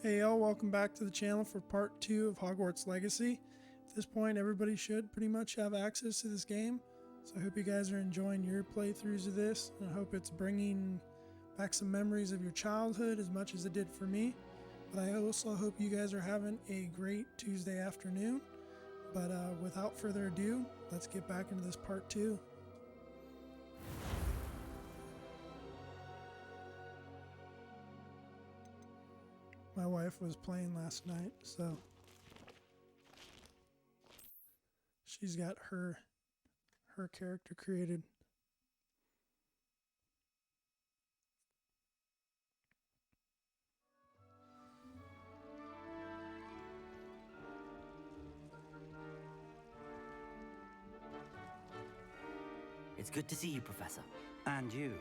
Hey y'all, welcome back to the channel for part 2 of Hogwarts Legacy. At this point, everybody should pretty much have access to this game, so I hope you guys are enjoying your playthroughs of this, and I hope it's bringing back some memories of your childhood as much as it did for me. But I also hope you guys are having a great Tuesday afternoon. But without further ado, let's get back into this part 2. My wife was playing last night, so she's got her character created. It's good to see you, Professor. And you.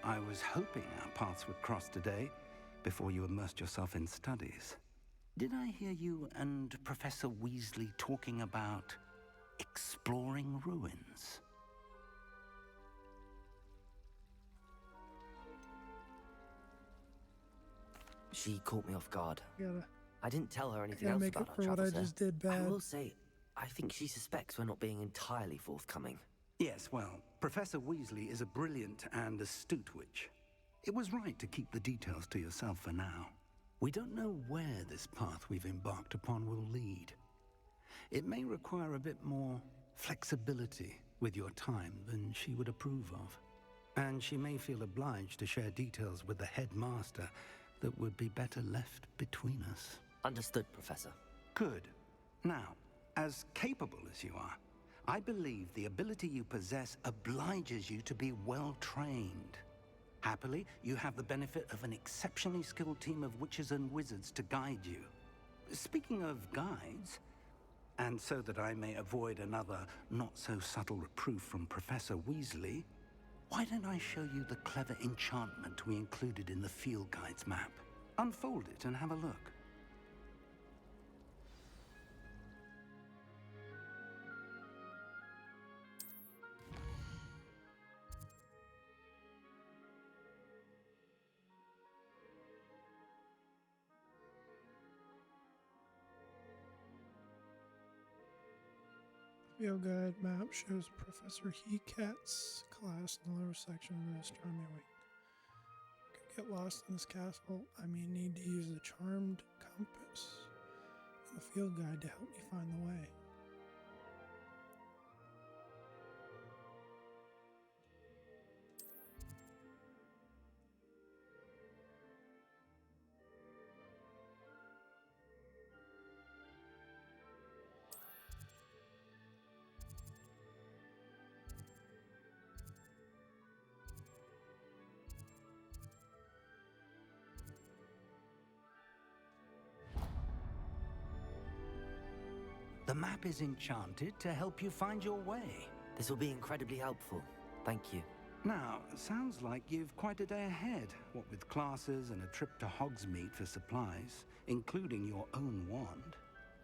I was hoping our paths would cross today, before you immersed yourself in studies. Did I hear you and Professor Weasley talking about exploring ruins? She caught me off guard. I didn't tell her anything Gotta else make about up our for what travels I just did bad. I will say, I think she suspects we're not being entirely forthcoming. Yes, well, Professor Weasley is a brilliant and astute witch. It was right to keep the details to yourself for now. We don't know where this path we've embarked upon will lead. It may require a bit more flexibility with your time than she would approve of. And she may feel obliged to share details with the headmaster that would be better left between us. Understood, Professor. Good. Now, as capable as you are, I believe the ability you possess obliges you to be well trained. Happily, you have the benefit of an exceptionally skilled team of witches and wizards to guide you. Speaking of guides, and so that I may avoid another not-so-subtle reproof from Professor Weasley, why don't I show you the clever enchantment we included in the field guide's map? Unfold it and have a look. Field guide map shows Professor Heatcat's class in the lower section of the astronomy wing. Could get lost in this castle. I may need to use the charmed compass and the field guide to help me find the way. The map is enchanted to help you find your way. This will be incredibly helpful. Thank you. Now, sounds like you've quite a day ahead, what with classes and a trip to Hogsmeade for supplies, including your own wand.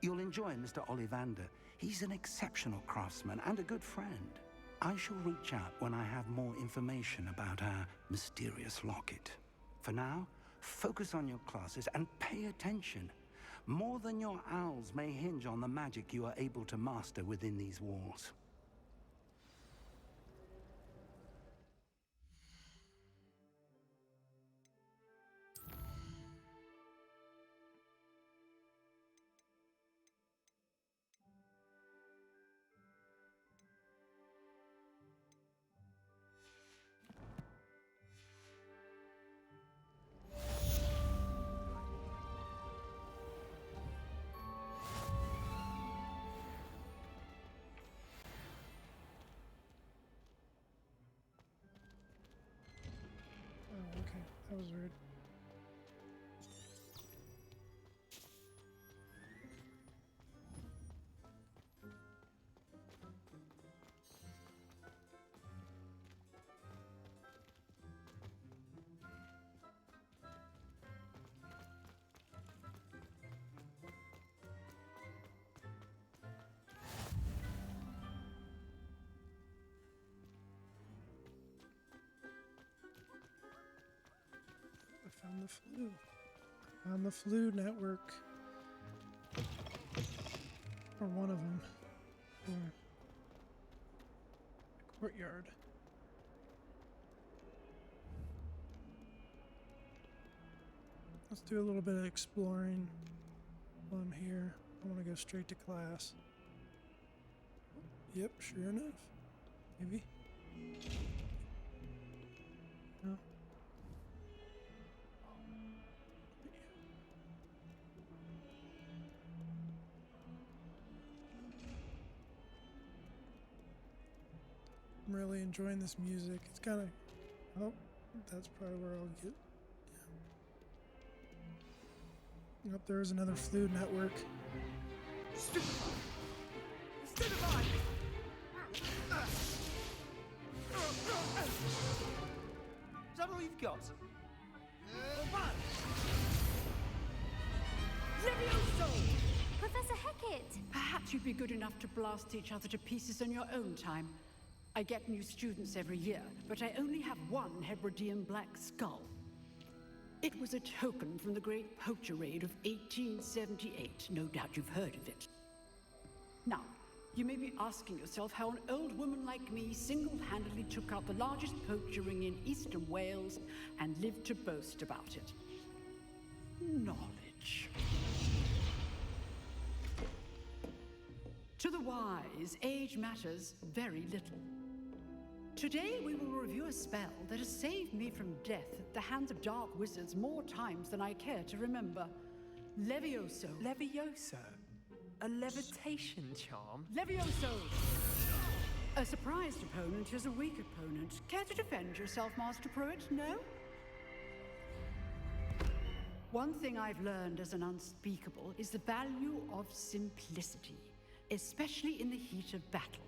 You'll enjoy Mr. Ollivander. He's an exceptional craftsman and a good friend. I shall reach out when I have more information about our mysterious locket. For now, focus on your classes and pay attention. More than your owls may hinge on the magic you are able to master within these walls. Oh, okay. That was weird. I found the flu. On the Flu Network. Or one of them. Or the courtyard. Let's do a little bit of exploring while I'm here. I want to go straight to class. Yep, sure enough. Maybe. No. I'm really enjoying this music. It's kind of... Oh, that's probably where I'll get... Yeah. Yep, there's another Flu Network. Stupefy! Is that all you've got? Levioso! Professor Hecat! Perhaps you'd be good enough to blast each other to pieces in your own time. I get new students every year, but I only have one Hebridean black skull. It was a token from the Great Poacher Raid of 1878. No doubt you've heard of it. Now, you may be asking yourself how an old woman like me single-handedly took out the largest poacher ring in eastern Wales and lived to boast about it. Knowledge. To the wise, age matters very little. Today we will review a spell that has saved me from death at the hands of dark wizards more times than I care to remember. Levioso. Levioso? A levitation charm? Levioso! A surprised opponent is a weak opponent. Care to defend yourself, Master Pruitt? No? One thing I've learned as an unspeakable is the value of simplicity, especially in the heat of battle.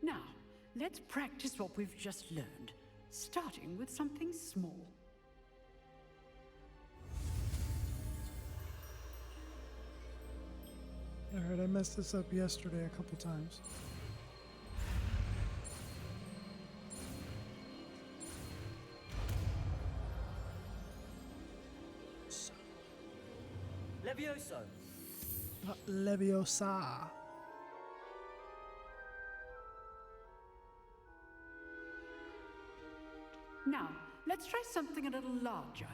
Now, let's practice what we've just learned, starting with something small. Alright, I messed this up yesterday a couple times. Levioso! Leviosa. Now, let's try something a little larger.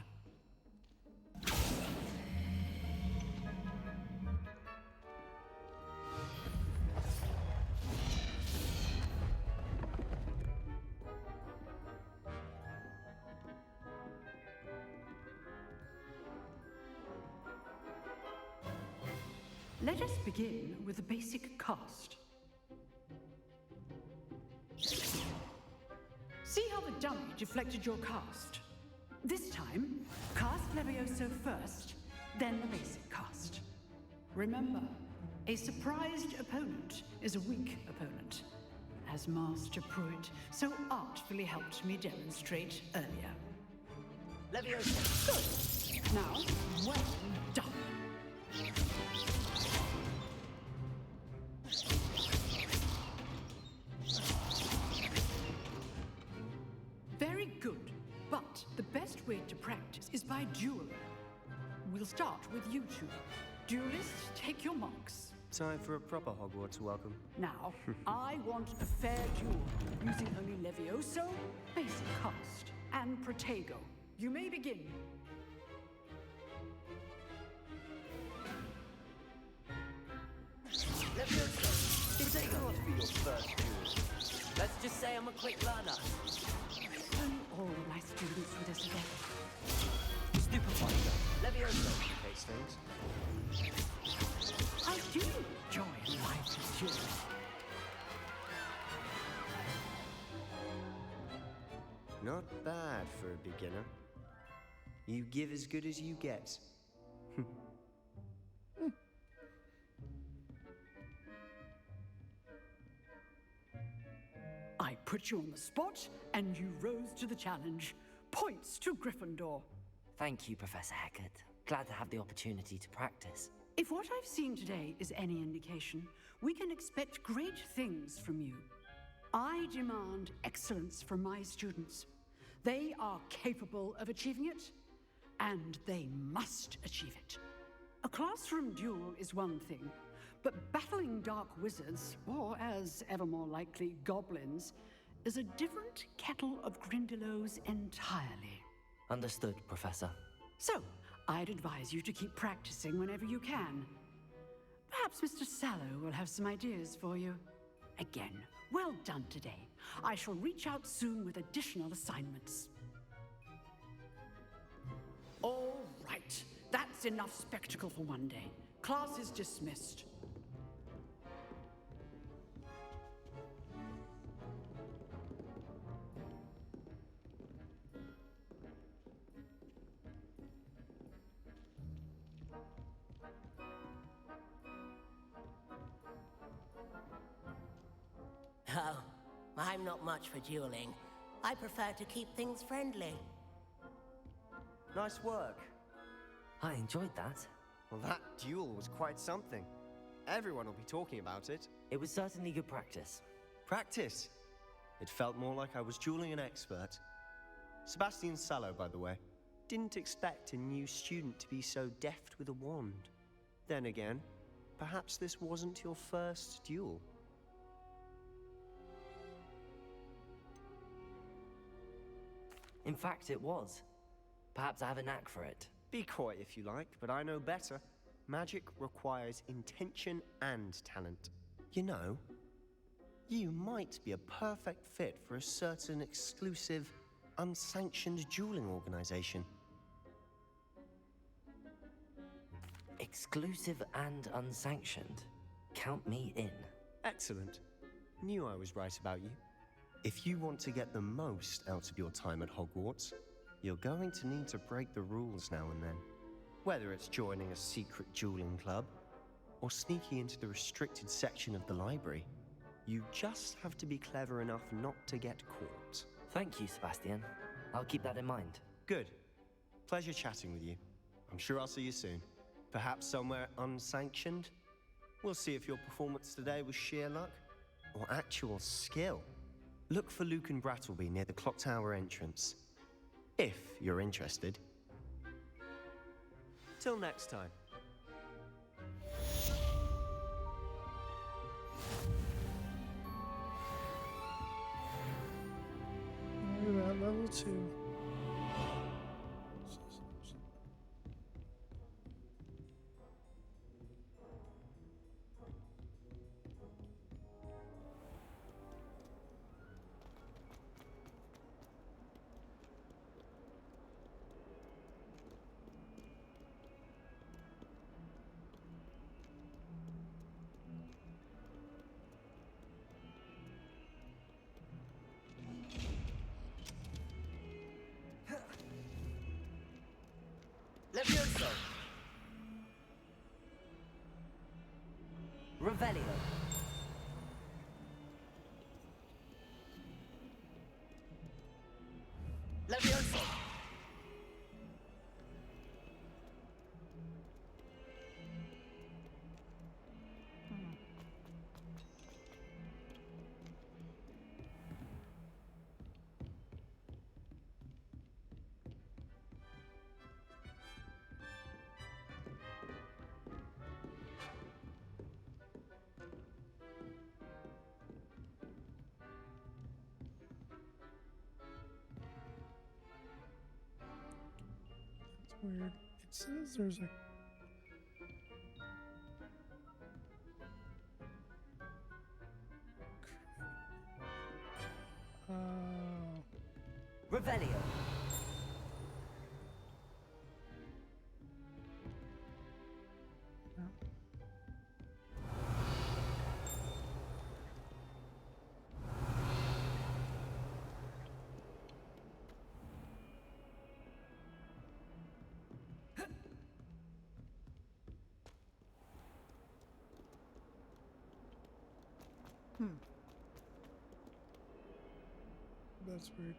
Let us begin with a basic cast. See how the dummy deflected your cast? This time, cast Levioso first, then the basic cast. Remember, a surprised opponent is a weak opponent, as Master Pruitt so artfully helped me demonstrate earlier. Levioso! Good. Now, well done. Very good, but the best way to practice is by dueling. We'll start with you two. Duelists, take your marks. Time for a proper Hogwarts welcome. Now, I want a fair duel, using only Levioso, basic cast, and Protego. You may begin. Levioso! It can't be your first duel. Let's just say I'm a quick learner. Only all my students with us again. Stupefy! Levioso! Case things. I do enjoy life duel. Not bad for a beginner. You give as good as you get. I put you on the spot, and you rose to the challenge. Points to Gryffindor. Thank you, Professor Hecat. Glad to have the opportunity to practice. If what I've seen today is any indication, we can expect great things from you. I demand excellence from my students. They are capable of achieving it. and they must achieve it. A classroom duel is one thing, but battling dark wizards, or as ever more likely, goblins, is a different kettle of Grindylows entirely. Understood, Professor. So, I'd advise you to keep practicing whenever you can. Perhaps Mr. Sallow will have some ideas for you. Again, well done today. I shall reach out soon with additional assignments. All right, that's enough spectacle for one day. Class is dismissed. Oh, I'm not much for dueling. I prefer to keep things friendly. Nice work. I enjoyed that. Well, that duel was quite something. Everyone will be talking about it. It was certainly good practice. Practice? It felt more like I was dueling an expert. Sebastian Sallow, by the way. Didn't expect a new student to be so deft with a wand. Then again, perhaps this wasn't your first duel. In fact, it was. Perhaps I have a knack for it. Be coy if you like, but I know better. Magic requires intention and talent. You know, you might be a perfect fit for a certain exclusive, unsanctioned dueling organization. Exclusive and unsanctioned. Count me in. Excellent. Knew I was right about you. If you want to get the most out of your time at Hogwarts, you're going to need to break the rules now and then. Whether it's joining a secret dueling club, or sneaking into the restricted section of the library, you just have to be clever enough not to get caught. Thank you, Sebastian. I'll keep that in mind. Good. Pleasure chatting with you. I'm sure I'll see you soon. Perhaps somewhere unsanctioned? We'll see if your performance today was sheer luck, or actual skill. Look for Luke and Brattleby near the clock tower entrance. If you're interested. Till next time. We're at level 2. Levioso! Revelio! Levioso! It's weird. It says there's a... Revelio! No. That's weird.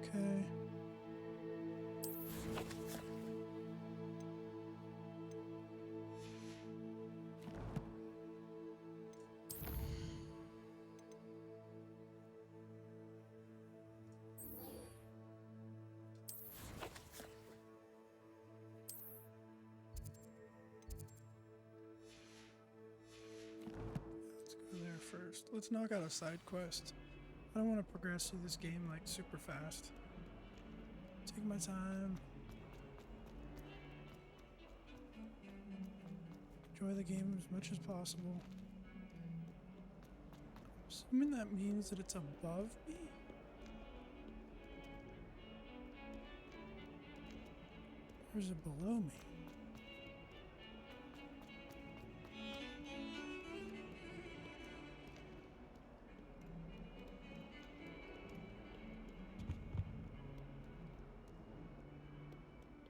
Okay. Let's go there first. Let's knock out a side quest. I don't want to progress through this game like super fast. Take my time. Enjoy the game as much as possible. Assuming that means that it's above me? Or is it below me?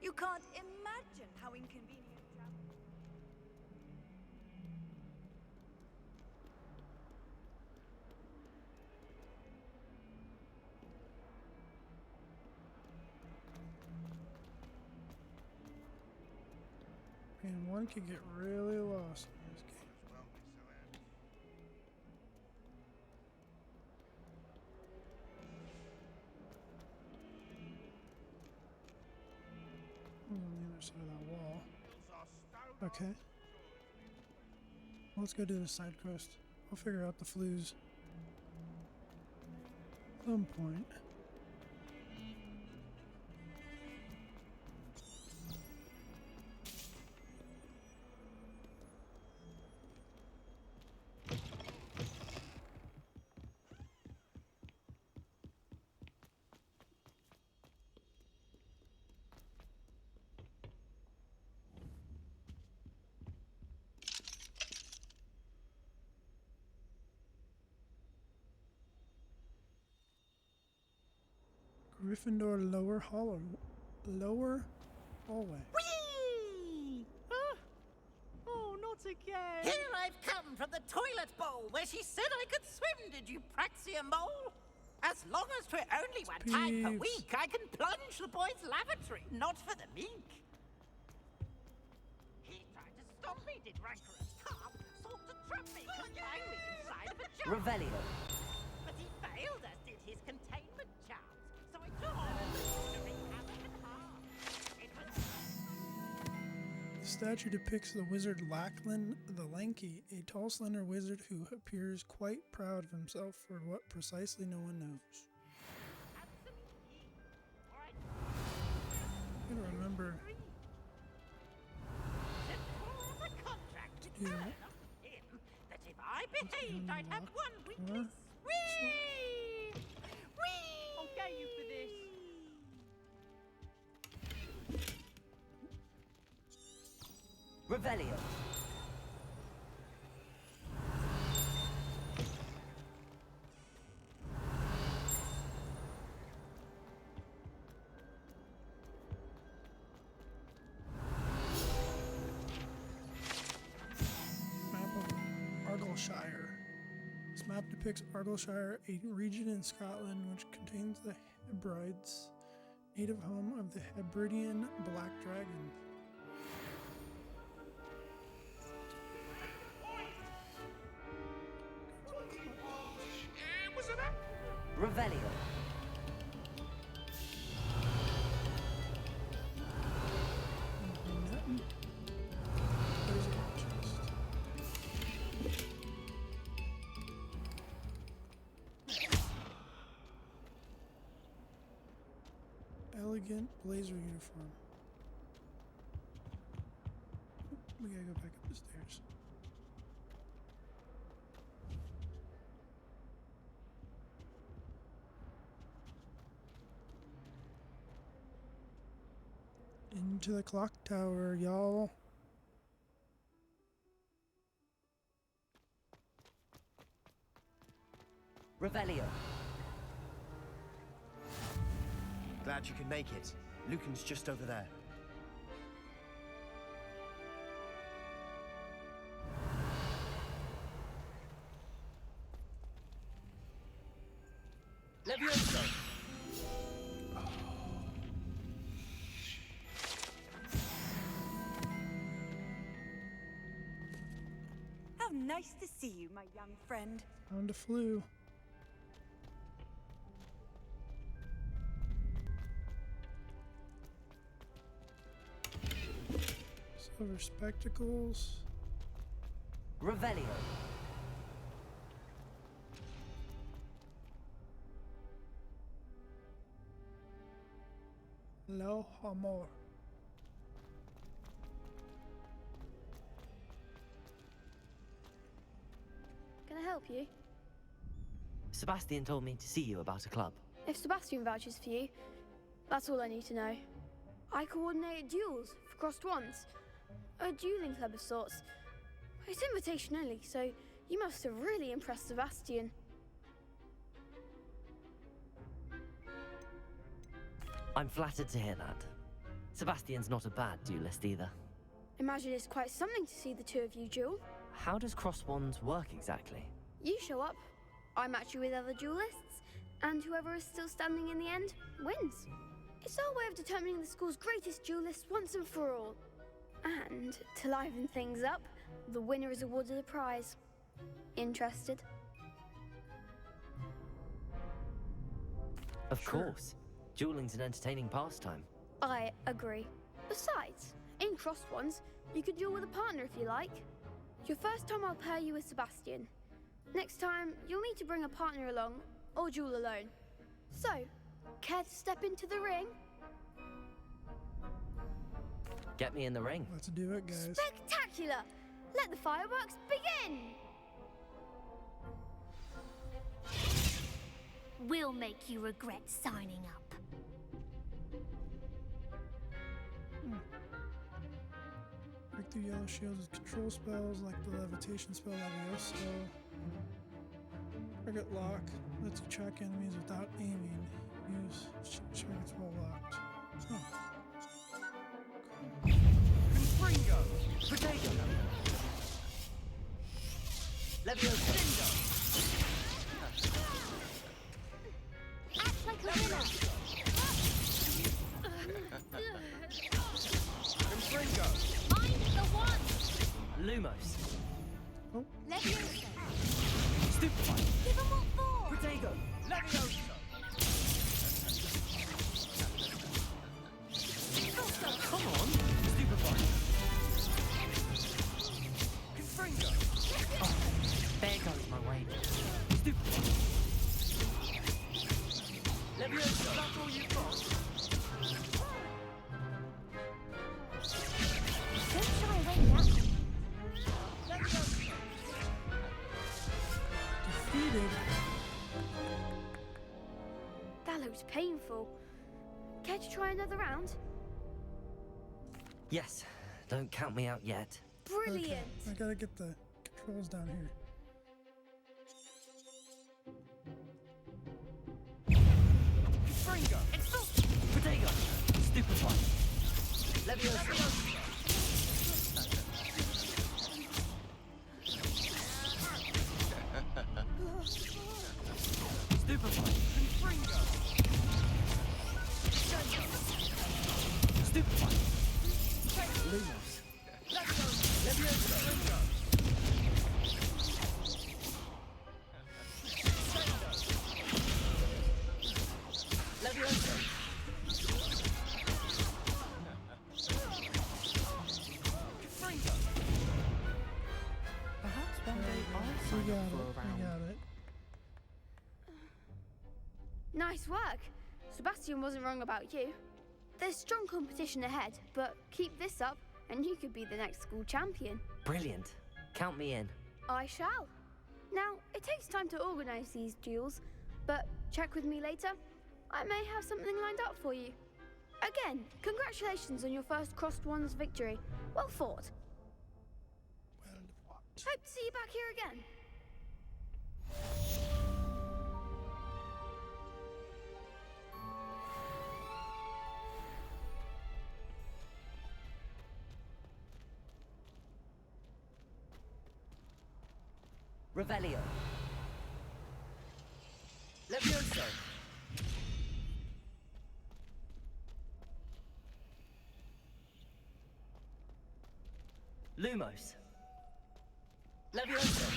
You can't imagine how inconvenient travel. And one could get really lost in this game. On the other side of that wall. Okay. Let's go do the side quest. I'll figure out the flues. At some point. Gryffindor lower hallway. Whee! Oh, not again! Here I've come from the toilet bowl where she said I could swim, did you praxia mole? As long as 'twere only one time per Peeves. week, I can plunge the boys' lavatory, not for the meek. He tried to stop me, did rancorous carp, sought to trap me, confine me inside of a jar. Revelio. But he failed, as did his containment charms. So I took them to recover and harm. It was The statue depicts the wizard Lachlan the Lanky, a tall, slender wizard who appears quite proud of himself for what precisely no one knows. absolutely. All right. I gotta remember Said for the contract do with that. him that if I behaved, I'd have unlock one weekly more. whee! Whee! I'll get you for this. Revelio. Map of Argyllshire. This map depicts Argyllshire, a region in Scotland which contains the Hebrides, native home of the Hebridean black dragon. Revelio. Nothing. There's a chest. Elegant blazer uniform. We gotta go back up the stairs. Into the clock tower, y'all. Revelio. Glad you could make it. Lucan's just over there. Levioso. Nice to see you, my young friend. On to flu. Silver spectacles. Revelio. Lo amor. Can I help you? Sebastian told me to see you about a club. If Sebastian vouches for you, that's all I need to know. I coordinate duels for crossed wands. A dueling club of sorts. It's invitation only, so you must have really impressed Sebastian. I'm flattered to hear that. Sebastian's not a bad duelist either. Imagine it's quite something to see the two of you duel. How does cross wands work exactly? You show up, I match you with other duelists, and whoever is still standing in the end wins. It's our way of determining the school's greatest duelist once and for all. And to liven things up, the winner is awarded a prize. Interested? Of Sure. course. Dueling's an entertaining pastime. I agree. Besides, in crossed ones, you could duel with a partner if you like. Your first time I'll pair you with Sebastian. Next time, you'll need to bring a partner along, or duel alone. So, care to step into the ring? Get me in the ring. Let's do it, guys. Spectacular! Let the fireworks begin! We'll make you regret signing up. Break through yellow shields with control spells like the levitation spell Levioso. Target lock lets you track enemies without aiming. Use targets while locked. Huh. Confringo! Potato! Levioso! Act like a winner. Confringo! Find the one. Lumos! Leviosa. Stupefy! Give 'em what for. Potato! Leviosa! Come on! Stupefy! Confringo! Oh, there goes my wages. Stupefy! Leviosa! That's all you've got? Don't shy away now. Leviosa! Defeated. That looks painful. Care to try another round? Yes, don't count me out yet. Brilliant! Okay, I gotta get the controls down here. Confringo! Potato! Stupefy! Leviosa! Stupefy! Confringo! Stupefy! Lumos! Leviosa! Leviosa! Confringo! Perhaps one day I'll We sign got up it. for a We round. got it. Nice work! Sebastian wasn't wrong about you. There's strong competition ahead, but keep this up and you could be the next school champion. Brilliant. Count me in. I shall. Now, it takes time to organise these duels, but check with me later. I may have something lined up for you. Again, congratulations on your first crossed wands victory. Well fought. Well, what? Hope to see you back here again. Revelio! Levioso! Lumos! Leviosa.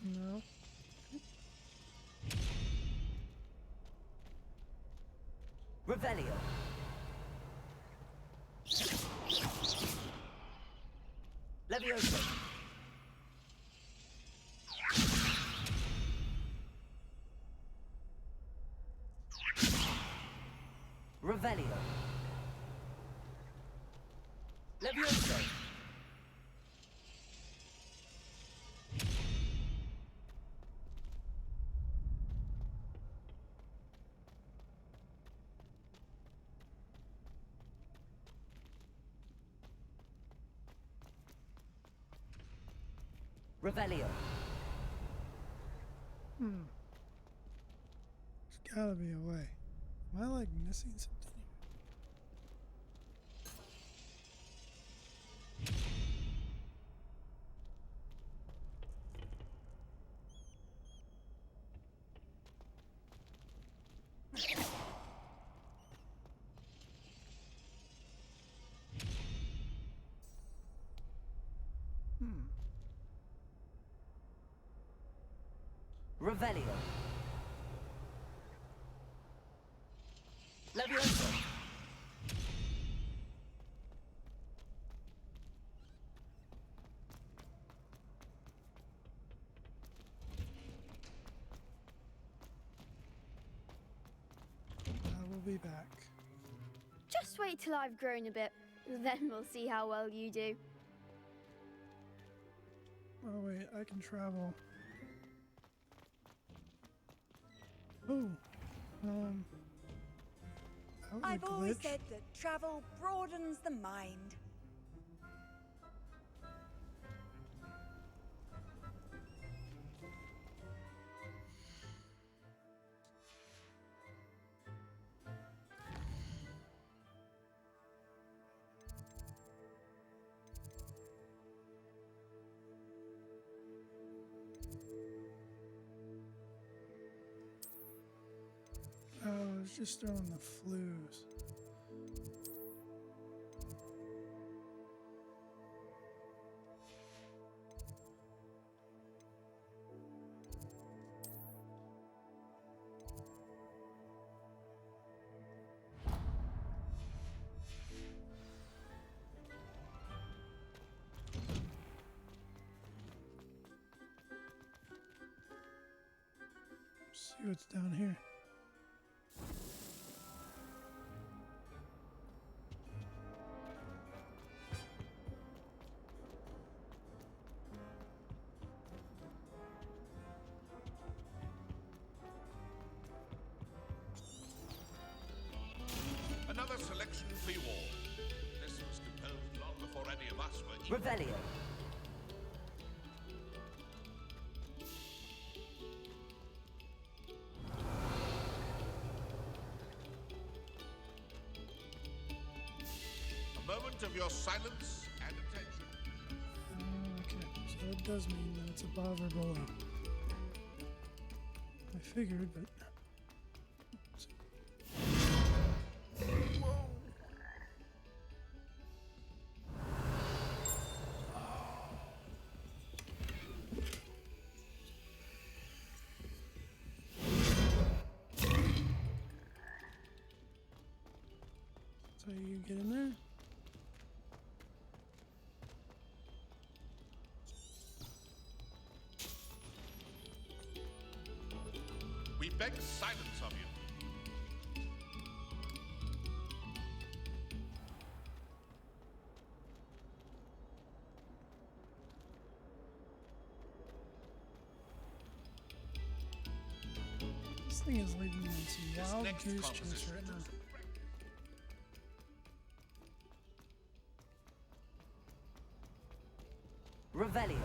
No. Revelio. Leviosa. Revelio. Leviosa. Revelio. There's gotta be a way. Am I like missing something here? Revelio. Leviosa. I will be back. Just wait till I've grown a bit, then we'll see how well you do. Oh wait, I can travel. Oh, that was I've a always glitch. said that travel broadens the mind. Oh, I was just throwing the flues. See what's down here. Another selection for you all. This was composed long before any of us were even... Revelio. A moment of your silence and attention. Okay, so it does mean that it's above or below. I figured, but... So you get in there? We beg silence of you. This thing is leading me into This wild next goose chase composition right now. Revelio.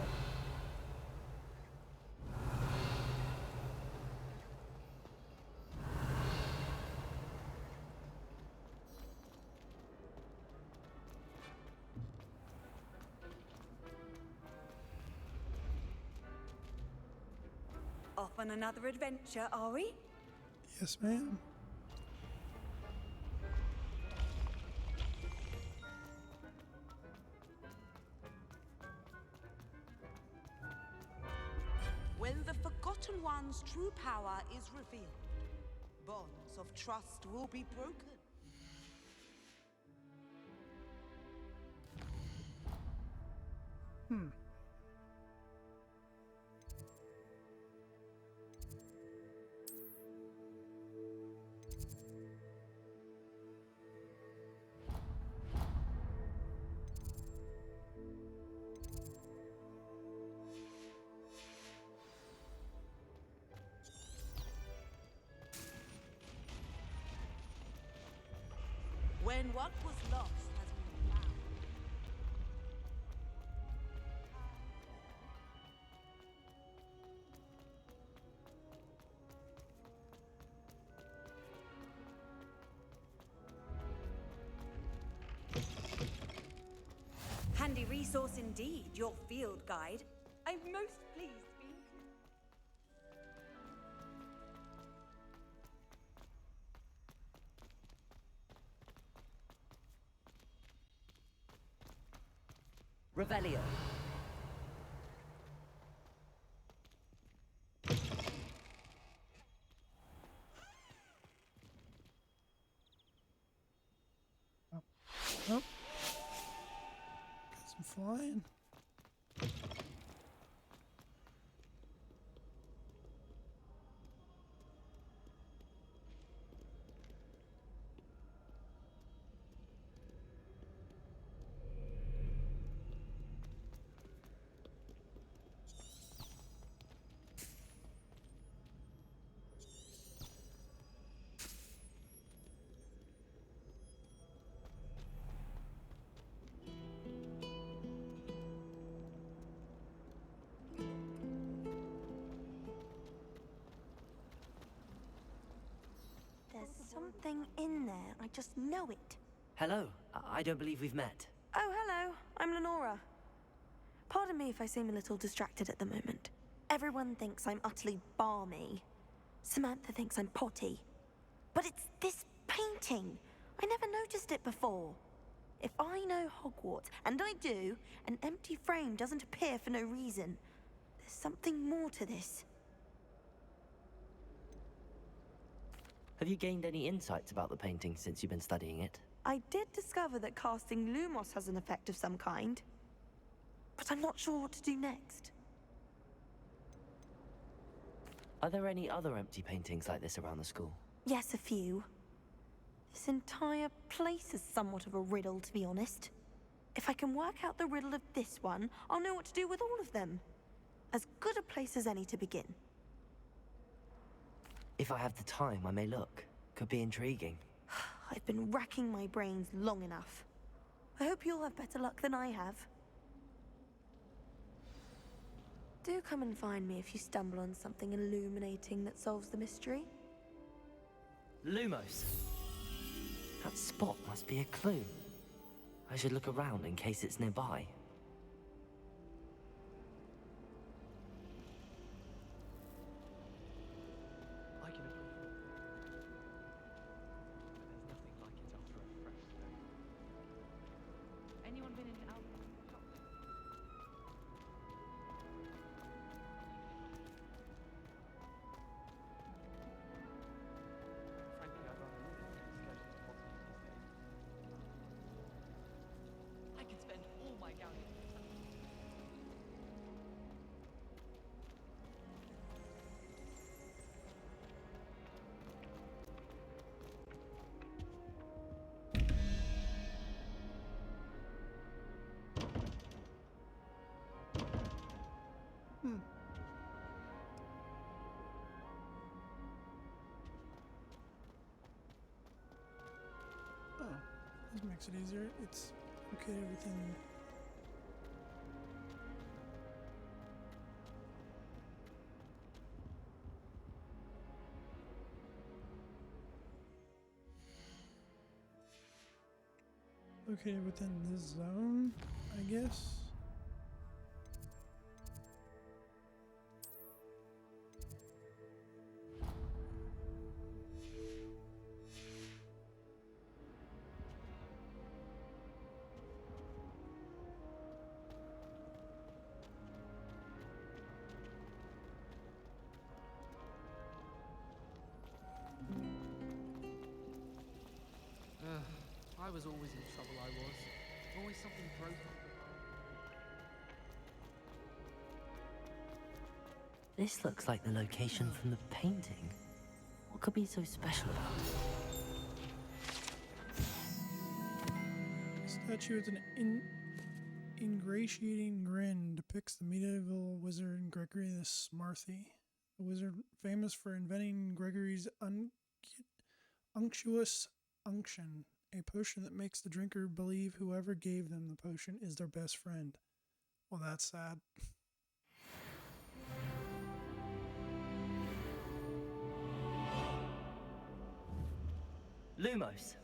Off on another adventure, are we? Yes, ma'am. one's true power is revealed. Bonds of trust will be broken. When what was lost has been found. Handy resource indeed, your field guide. I'm most pleased to be included. Revelio. Oh. Got some flying. There's something in there. I just know it. Hello. I don't believe we've met. Oh, hello. I'm Lenora. Pardon me if I seem a little distracted at the moment. Everyone thinks I'm utterly balmy. Samantha thinks I'm potty. But it's this painting. I never noticed it before. If I know Hogwarts, and I do, an empty frame doesn't appear for no reason. There's something more to this. Have you gained any insights about the painting since you've been studying it? I did discover that casting Lumos has an effect of some kind. But I'm not sure what to do next. Are there any other empty paintings like this around the school? Yes, a few. This entire place is somewhat of a riddle, to be honest. If I can work out the riddle of this one, I'll know what to do with all of them. As good a place as any to begin. If I have the time, I may look. Could be intriguing. I've been racking my brains long enough. I hope you'll have better luck than I have. Do come and find me if you stumble on something illuminating that solves the mystery. Lumos. That spot must be a clue. I should look around in case it's nearby. I can approve. There's nothing like it after a fresh day. Anyone been into Albert? Frankly, I'd rather live as close as possible these days. I could spend all my galleon time. Oh, this makes it easier. It's located within. Located within this zone, I guess. I was always in trouble, I was. Always something broken. This looks like the location from the painting. What could be so special about it? Statue with an ingratiating grin depicts the medieval wizard Gregory the Smarthy, a wizard famous for inventing Gregory's unctuous unction, a potion that makes the drinker believe whoever gave them the potion is their best friend. Well, that's sad. Lumos.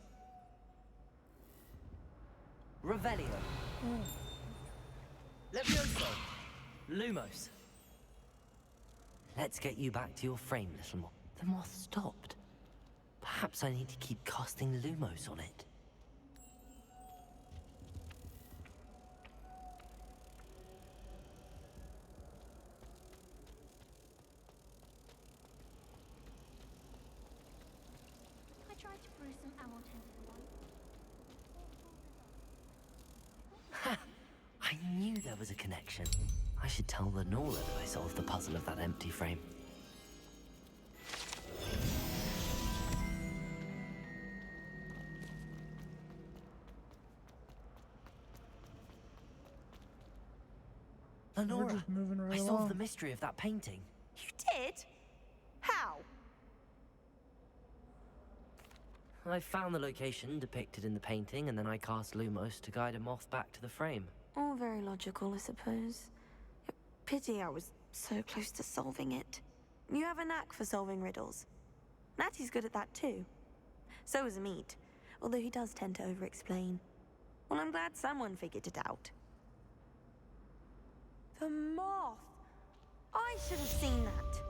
Revelio. Levioso. Lumos. Let's get you back to your frame, little moth. The moth stopped. Perhaps I need to keep casting Lumos on it. I tried to brew some ammo Ha! I knew there was a connection. I should tell Lenora that I solved the puzzle of that empty frame. Lenora, just moving right I solved along. the mystery of that painting. You did? How? I found the location depicted in the painting, and then I cast Lumos to guide a moth back to the frame. All very logical, I suppose. Pity I was so close to solving it. You have a knack for solving riddles. Natty's good at that too. So is Meat, although he does tend to over-explain. Well, I'm glad someone figured it out. The moth! I should have seen that.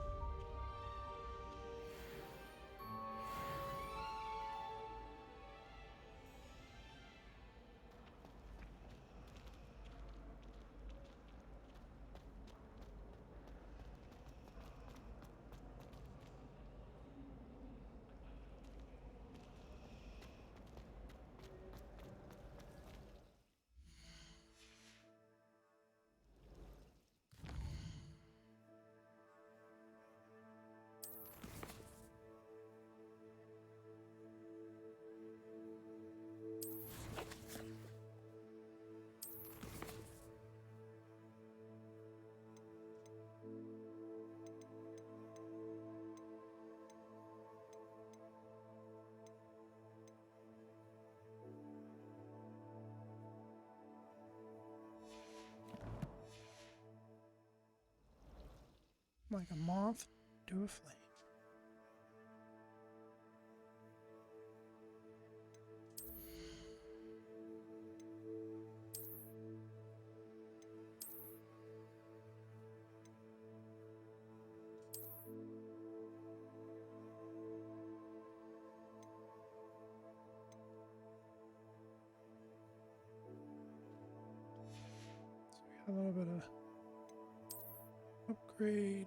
Like a moth to a flame. So we got a little bit of upgrade.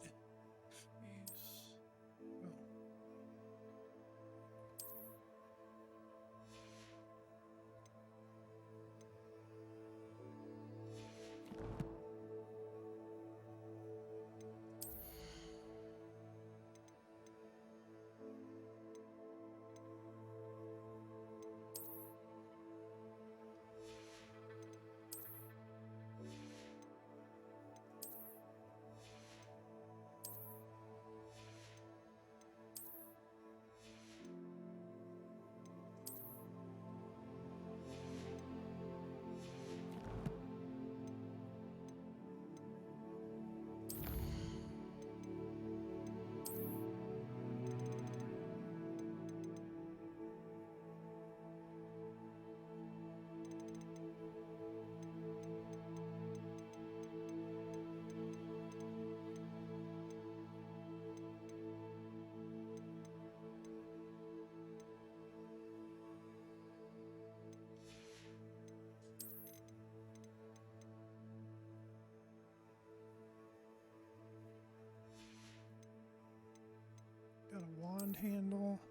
Got a wand handle.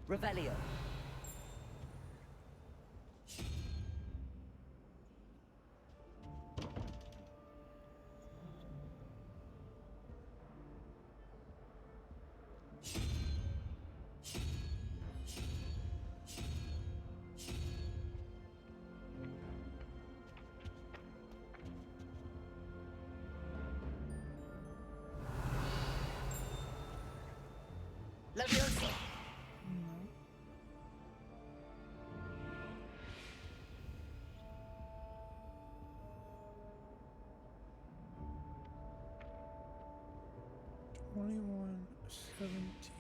Revelio. Leviosa. 21:17.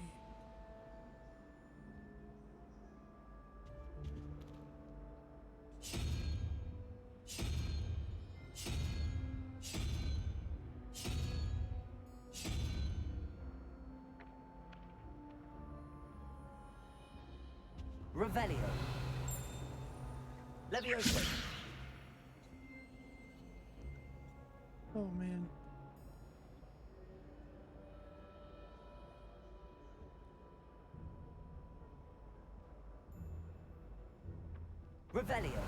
Revelio. Leviosa. Oh man. Revelio.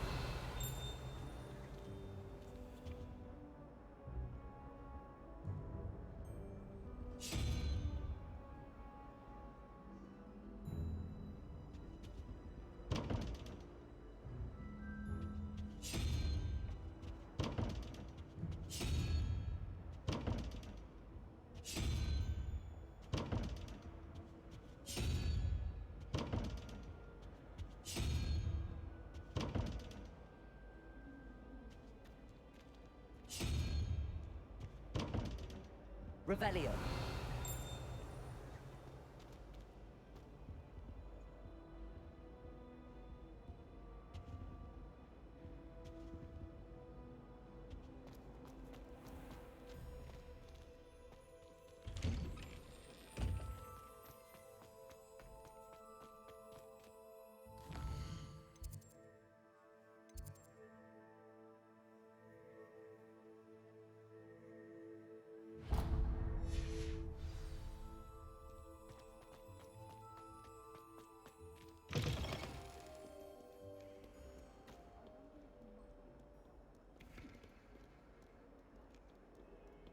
Revelio.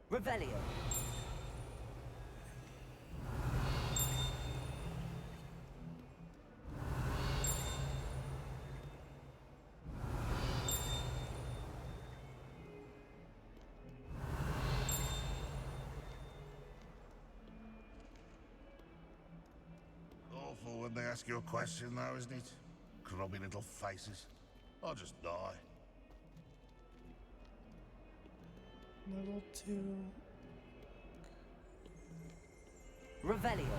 Revelio. Awful when they ask you a question, though, isn't it? Grubby little faces. I'll just die. Level 2. Revelio.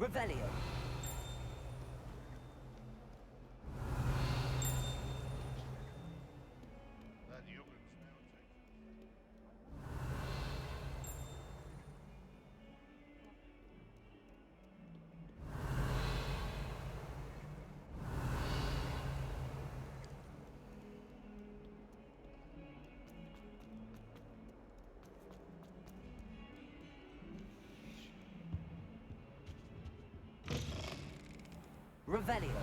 Revelio. That yogurt's now taken. Revelio.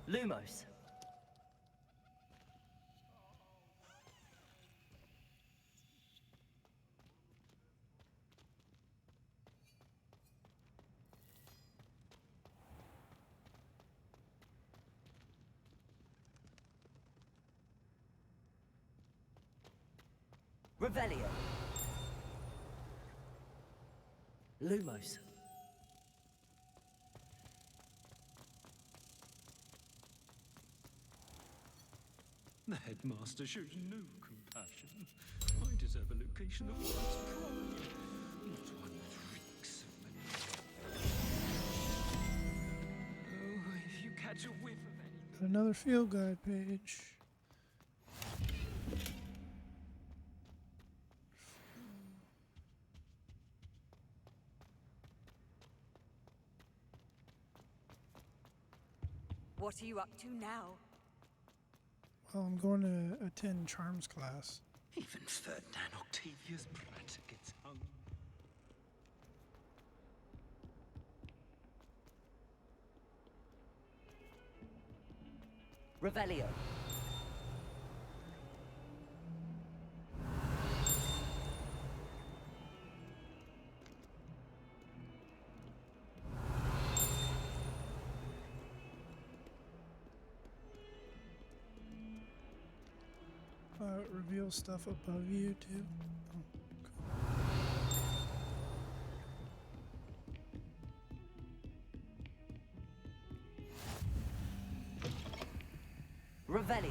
Lumos. Revelio. Lumos. The headmaster shows no compassion. I deserve a location that works properly, not one that reeks of Oh, if you catch a whiff of anything. Got another field guide page. What are you up to now? Well, I'm going to attend CHARMS class. Even Ferdinand Octavius Pratt gets hung. Revelio. It reveals stuff above you too. Revelio.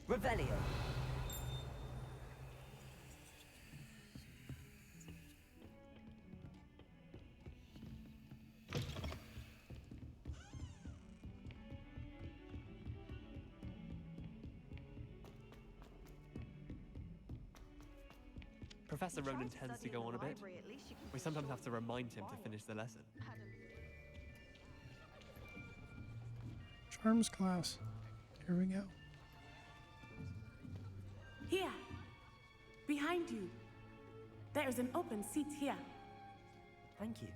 Revelio. Professor Ronan tends to go on a bit. We sometimes have to remind him to finish the lesson. CHARMS class. Here we go. Here, behind you. There is an open seat here. Thank you.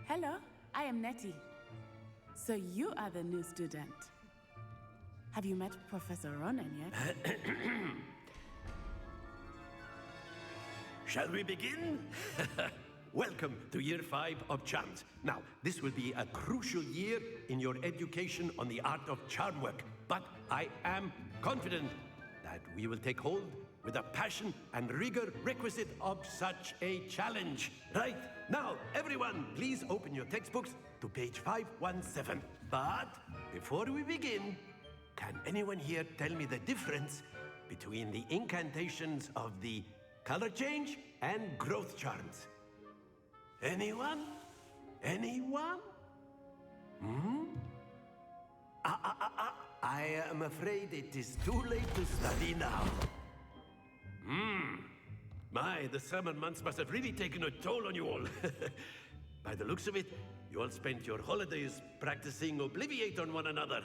Hello, I am Nettie. So you are the new student. Have you met Professor Ronan yet? Shall we begin? Welcome to Year 5 of CHARMS. Now, this will be a crucial year in your education on the art of charm work, but I am confident that we will take hold with the passion and rigor requisite of such a challenge. Right, now, everyone, please open your textbooks to page 517. But before we begin, can anyone here tell me the difference between the incantations of the color change and growth charms? Anyone? Anyone? I am afraid it is too late to study now. My, the summer months must have really taken a toll on you all. By the looks of it, you all spent your holidays practicing Obliviate on one another.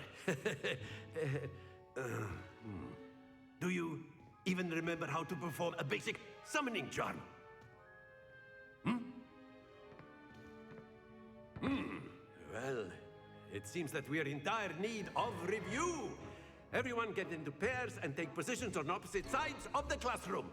Do you even remember how to perform a basic summoning charm? Well, it seems that we are in dire need of review. Everyone get into pairs and take positions on opposite sides of the classroom.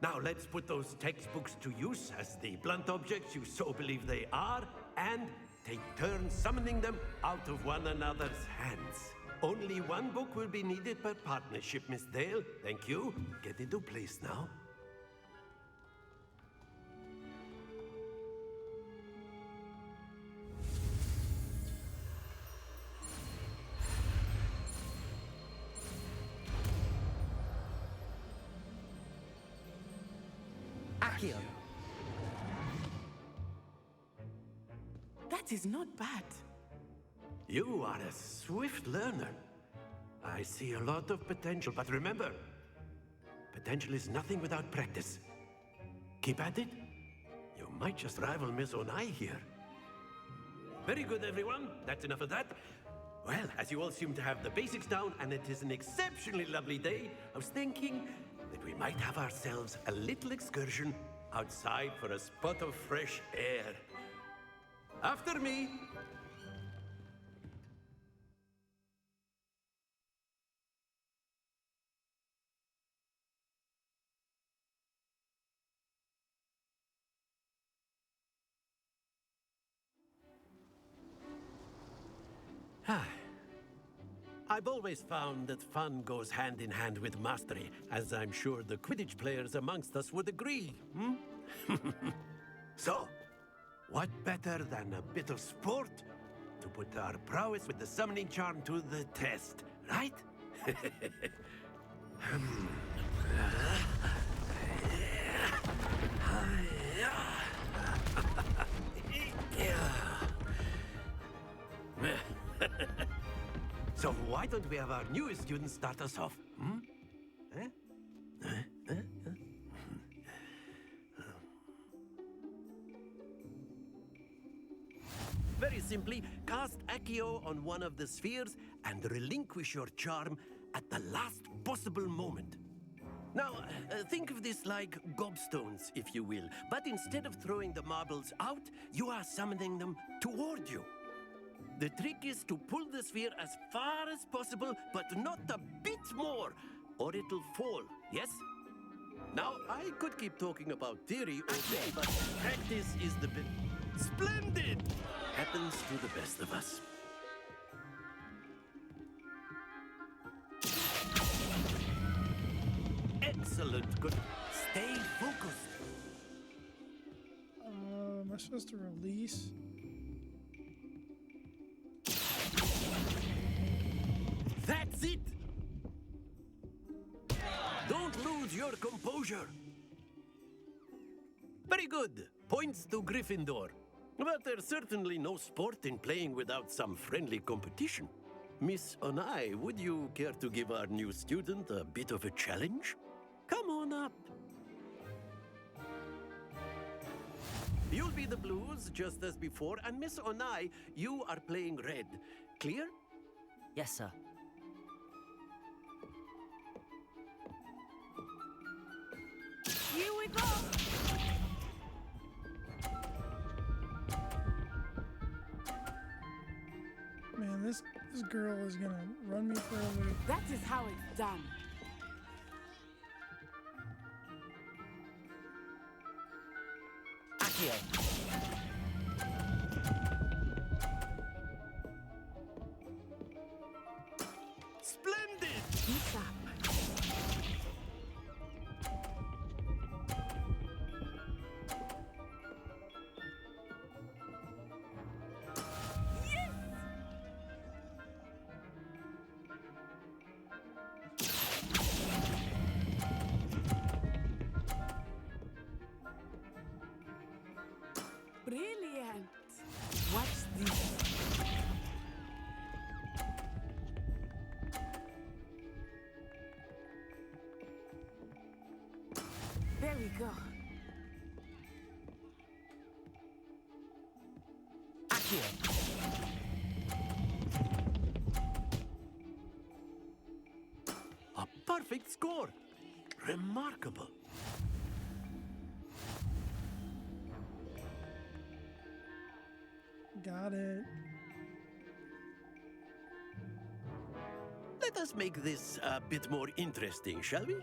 Now let's put those textbooks to use as the blunt objects you so believe they are, and take turns summoning them out of one another's hands. Only one book will be needed per partnership, Miss Dale. Thank you. Get into place now. Accio. That is not bad. You are a swift learner. I see a lot of potential, but remember, potential is nothing without practice. Keep at it. You might just rival Miss Onai here. Very good, everyone. That's enough of that. Well, as you all seem to have the basics down, and it is an exceptionally lovely day, I was thinking that we might have ourselves a little excursion outside for a spot of fresh air. After me. I've always found that fun goes hand in hand with mastery, as I'm sure the Quidditch players amongst us would agree. So, what better than a bit of sport to put our prowess with the summoning charm to the test, right? So why don't we have our newest student start us off? Very simply, cast Accio on one of the spheres and relinquish your charm at the last possible moment. Now, think of this like gobstones, if you will, but instead of throwing the marbles out, you are summoning them toward you. The trick is to pull the sphere as far as possible, but not a bit more, or it'll fall, yes? Now, I could keep talking about theory all day, but practice is the bit. Splendid! Happens to the best of us. Excellent. Good. Stay focused. Am I supposed to release? That's it! Don't lose your composure. Very good. Points to Gryffindor. But there's certainly no sport in playing without some friendly competition. Miss Onai, would you care to give our new student a bit of a challenge? Come on up. You'll be the blues, just as before, and Miss Onai, you are playing red. Clear? Yes, sir. Here we go! Man, this girl is gonna run me for a loop. That is how it's done. Accio. Splendid! Keep up. Brilliant! Watch this. There we go. Accio. A perfect score. Remarkable. Got it. Let us make this a bit more interesting, shall we?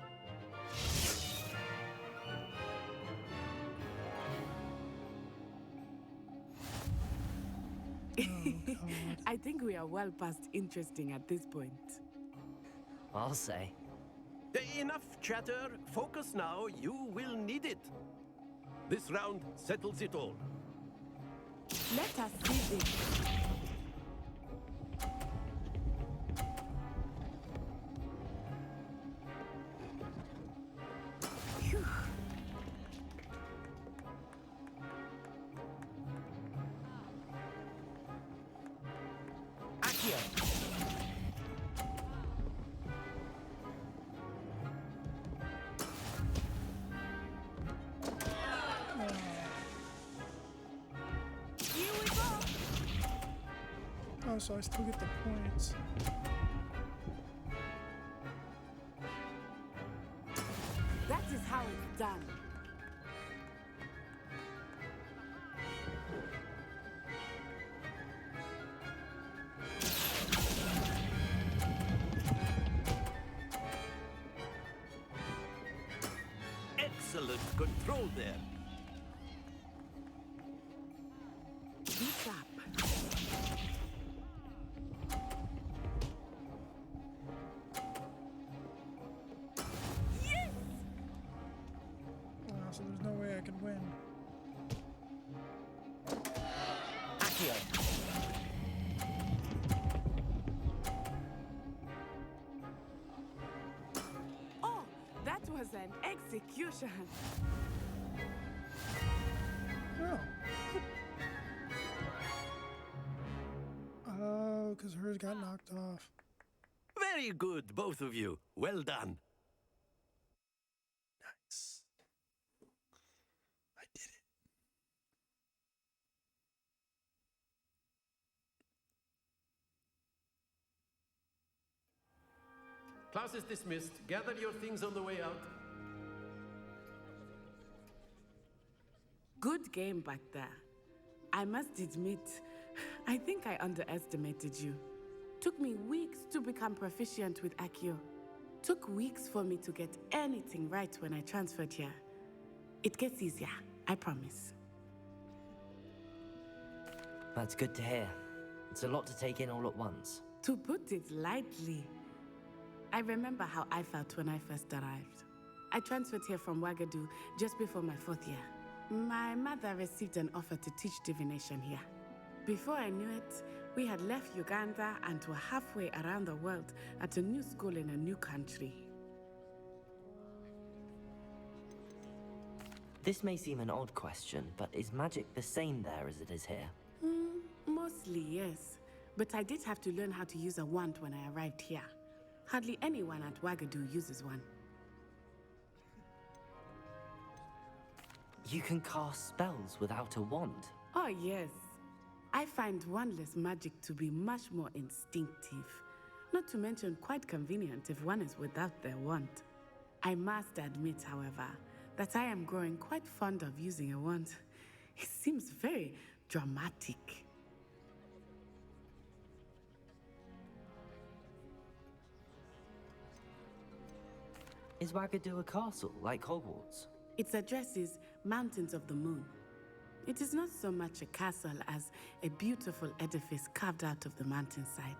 I think we are well past interesting at this point. I'll say. Enough chatter. Focus now. You will need it. This round settles it all. Let us see this. Phew. Accio. Oh, so I still get the points. That is how it's done. Excellent control there. Be sharp. Yes! So there's no way I can win. Accio. Oh, that was an execution. Oh. Oh, because hers got knocked off. Very good, both of you. Well done. Nice. I did it. Class is dismissed. Gather your things on the way out. Good game back there. I must admit, I think I underestimated you. Took me weeks to become proficient with Accio. Took weeks for me to get anything right when I transferred here. It gets easier, I promise. That's good to hear. It's a lot to take in all at once. To put it lightly, I remember how I felt when I first arrived. I transferred here from Ouagadougou just before my 4th year. My mother received an offer to teach divination here. Before I knew it, we had left Uganda and were halfway around the world at a new school in a new country. This may seem an odd question, but is magic the same there as it is here? Mostly, yes. But I did have to learn how to use a wand when I arrived here. Hardly anyone at Ouagadougou uses one. You can cast spells without a wand? Oh, yes. I find wandless magic to be much more instinctive. Not to mention quite convenient if one is without their wand. I must admit, however, that I am growing quite fond of using a wand. It seems very dramatic. Is Ouagadougou a castle, like Hogwarts? Its address is Mountains of the Moon. It is not so much a castle as a beautiful edifice carved out of the mountainside.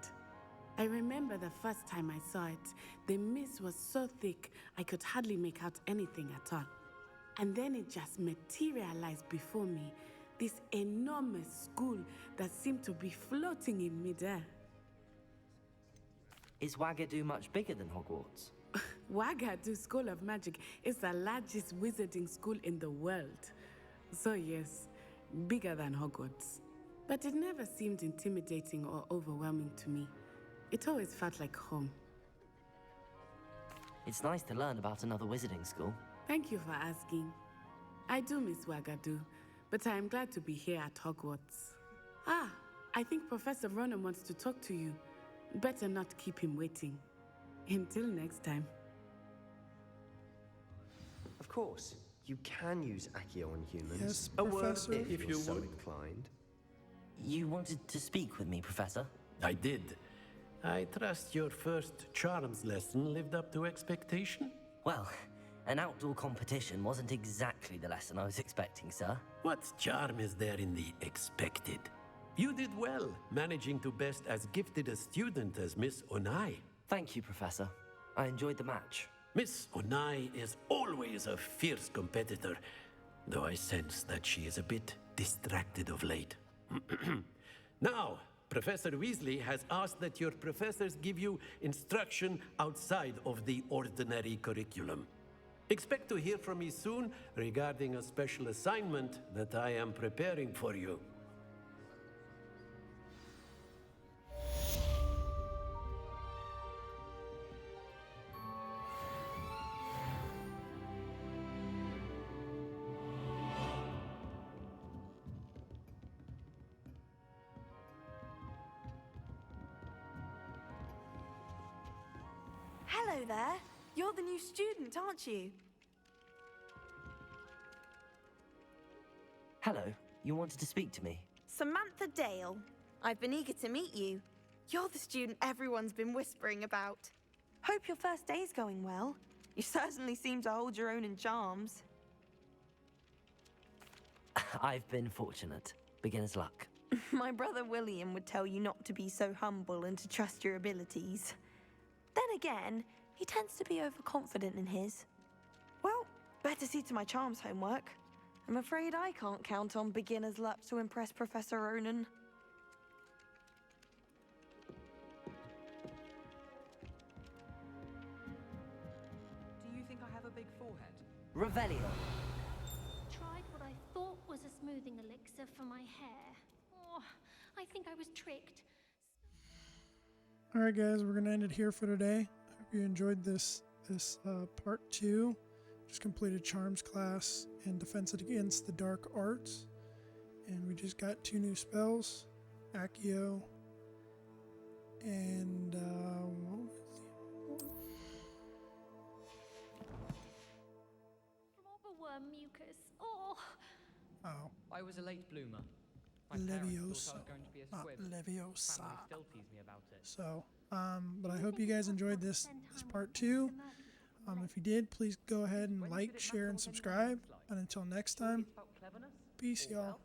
I remember the first time I saw it, the mist was so thick I could hardly make out anything at all. And then it just materialized before me, this enormous school that seemed to be floating in midair. Is Ouagadougou much bigger than Hogwarts? Ouagadougou School of Magic is the largest wizarding school in the world. So yes, bigger than Hogwarts. But it never seemed intimidating or overwhelming to me. It always felt like home. It's nice to learn about another wizarding school. Thank you for asking. I do miss Ouagadougou, but I am glad to be here at Hogwarts. Ah, I think Professor Ronan wants to talk to you. Better not keep him waiting. Until next time. Of course, you can use Accio on humans. Yes, A word Professor. if you're so inclined. You wanted to speak with me, Professor? I did. I trust your first CHARMS lesson lived up to expectation? Well, an outdoor competition wasn't exactly the lesson I was expecting, sir. What charm is there in the expected? You did well, managing to best as gifted a student as Miss Onai. Thank you, Professor. I enjoyed the match. Miss Onai is always a fierce competitor, though I sense that she is a bit distracted of late. Now, Professor Weasley has asked that your professors give you instruction outside of the ordinary curriculum. Expect to hear from me soon regarding a special assignment that I am preparing for you. Hello there. You're the new student, aren't you? Hello, you wanted to speak to me? Samantha Dale. I've been eager to meet you. You're the student everyone's been whispering about. Hope your first day's going well. You certainly seem to hold your own in charms. I've been fortunate. Beginner's luck. My brother William would tell you not to be so humble and to trust your abilities. Then again, he tends to be overconfident in his. Well, better see to my charms homework. I'm afraid I can't count on beginner's luck to impress Professor Ronan. Do you think I have a big forehead? Revelio. Tried what I thought was a smoothing elixir for my hair. Oh, I think I was tricked. Alright guys, we're going to end it here for today. I hope you enjoyed this part 2. Just completed Charms class and Defense Against the Dark Arts. And we just got 2 new spells. Accio and what was the Flobberworm mucus. Oh. Oh. I was a late bloomer. My parents thought I was going to be a Not squib. Leviosa. Family still tease me about it. So, but I hope you guys enjoyed this part 2. If you did, please go ahead and like, share, and subscribe. And until next time, peace, y'all.